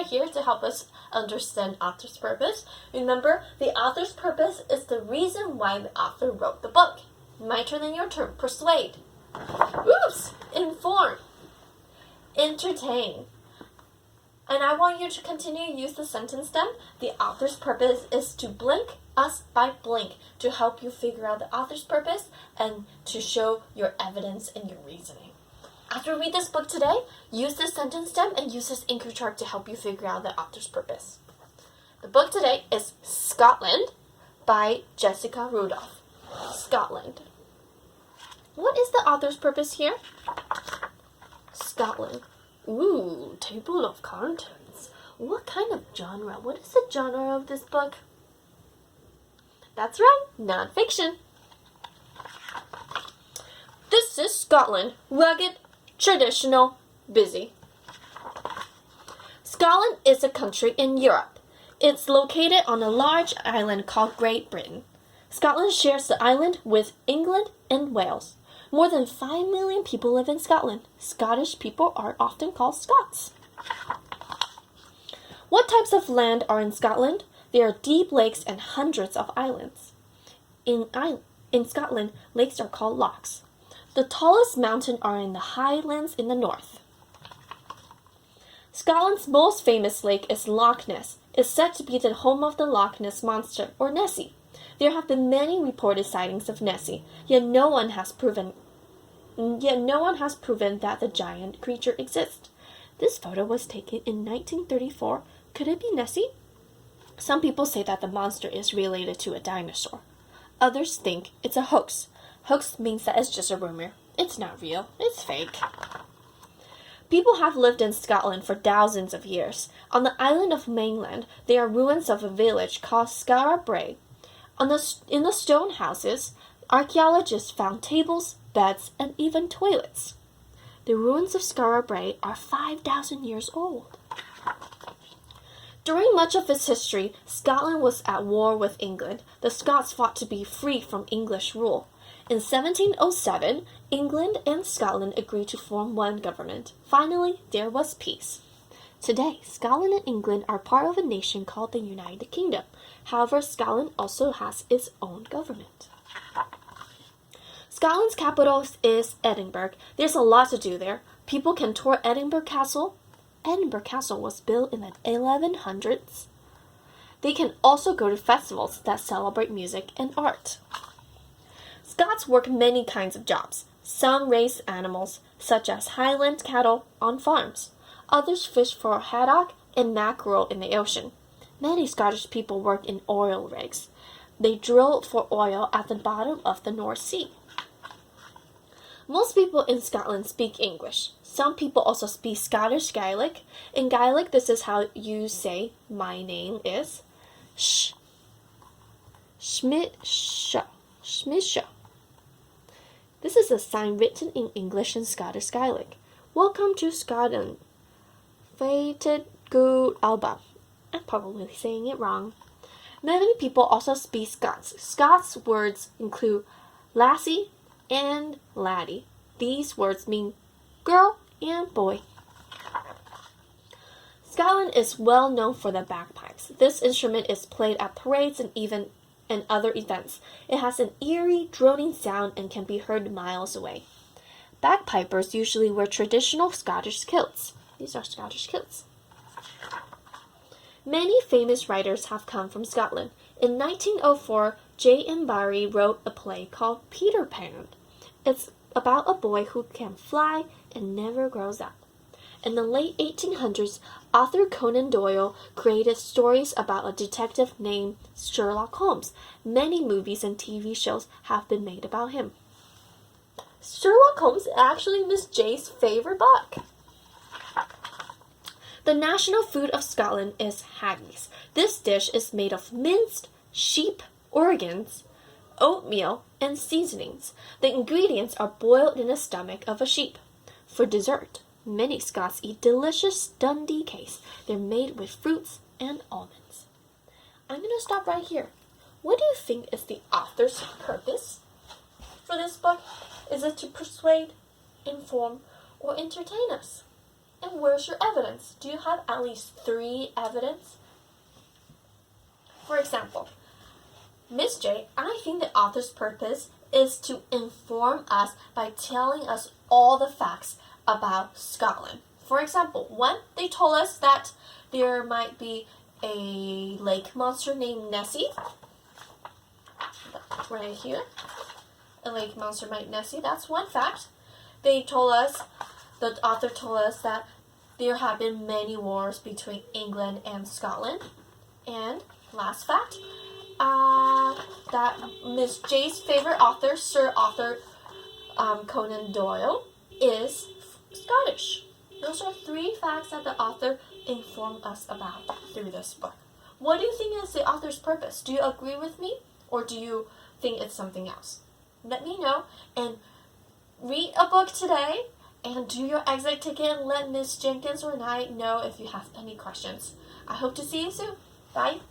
right here to help us understand author's purpose. Remember, the author's purpose is the reason why the author wrote the book. My turn and your turn. Persuade. Oops! Inform. Entertain. And I want you to continue to use the sentence stem. The author's purpose is to blink us by blink to help you figure out the author's purpose and to show your evidence and your reasoning. After you read this book today, use this sentence stem and use this anchor chart to help you figure out the author's purpose. The book today is Scotland by Jessica Rudolph. Scotland. What is the author's purpose here? Scotland. Ooh, table of contents. What kind of genre? What is the genre of this book? That's right, nonfiction. This is Scotland. Rugged, traditional, busy. Scotland is a country in Europe. It's located on a large island called Great Britain. Scotland shares the island with England and Wales. More than 5 million people live in Scotland. Scottish people are often called Scots. What types of land are in Scotland? There are deep lakes and hundreds of islands. In Scotland, lakes are called lochs. The tallest mountains are in the highlands in the north. Scotland's most famous lake is Loch Ness. It's said to be the home of the Loch Ness Monster, or Nessie. There have been many reported sightings of Nessie, yet no one has proven that the giant creature exists. This photo was taken in 1934. Could it be Nessie? Some people say that the monster is related to a dinosaur. Others think it's a hoax. Hoax means that it's just a rumor. It's not real. It's fake. People have lived in Scotland for thousands of years. On the island of mainland, there are ruins of a village called Skara Brae. In the stone houses, archaeologists found tables, beds, and even toilets. The ruins of Skara Brae are 5,000 years old. During much of its history, Scotland was at war with England. The Scots fought to be free from English rule. In 1707, England and Scotland agreed to form one government. Finally, there was peace. Today, Scotland and England are part of a nation called the United Kingdom. However, Scotland also has its own government. Scotland's capital is Edinburgh. There's a lot to do there. People can tour Edinburgh Castle. Edinburgh Castle was built in the 1100s. They can also go to festivals that celebrate music and art. Scots work many kinds of jobs. Some raise animals, such as Highland cattle, on farms. Others fish for haddock and mackerel in the ocean. Many Scottish people work in oil rigs. They drill for oil at the bottom of the North Sea. Most people in Scotland speak English. Some people also speak Scottish Gaelic. In Gaelic, this is how you say, my name is Schmidt-Shaw. This is a sign written in English and Scottish Gaelic. Welcome to Scotland. Fated good Alba. I'm probably saying it wrong. Many people also speak Scots. Scots words include lassie and laddie. These words mean girl and boy. Scotland is well known for the bagpipes. This instrument is played at parades and other events. It has an eerie, droning sound and can be heard miles away. Bagpipers usually wear traditional Scottish kilts. These are Scottish kilts. Many famous writers have come from Scotland. In 1904, J.M. Barrie wrote a play called Peter Pan. It's about a boy who can fly and never grows up. In the late 1800s, author Conan Doyle created stories about a detective named Sherlock Holmes. Many movies and TV shows have been made about him. Sherlock Holmes is actually Miss J's favorite book. The national food of Scotland is haggis. This dish is made of minced sheep organs, oatmeal, and seasonings. The ingredients are boiled in the stomach of a sheep. For dessert, many Scots eat delicious Dundee cakes. They're made with fruits and almonds. I'm going to stop right here. What do you think is the author's purpose for this book? Is it to persuade, inform, or entertain us? And where's your evidence? Do you have at least 3 evidence? For example, Miss J, I think the author's purpose is to inform us by telling us all the facts about Scotland. For example, one, they told us that there might be a lake monster named Nessie. Right here. A lake monster named Nessie. That's one fact. The author told us that there have been many wars between England and Scotland. And last fact, that Miss J's favorite author, Sir Arthur Conan Doyle, is Scottish. Those are 3 facts that the author informed us about through this book. What do you think is the author's purpose? Do you agree with me, or do you think it's something else? Let me know, and read a book today, and do your exit ticket, and let Miss Jenkins or I know if you have any questions. I hope to see you soon. Bye.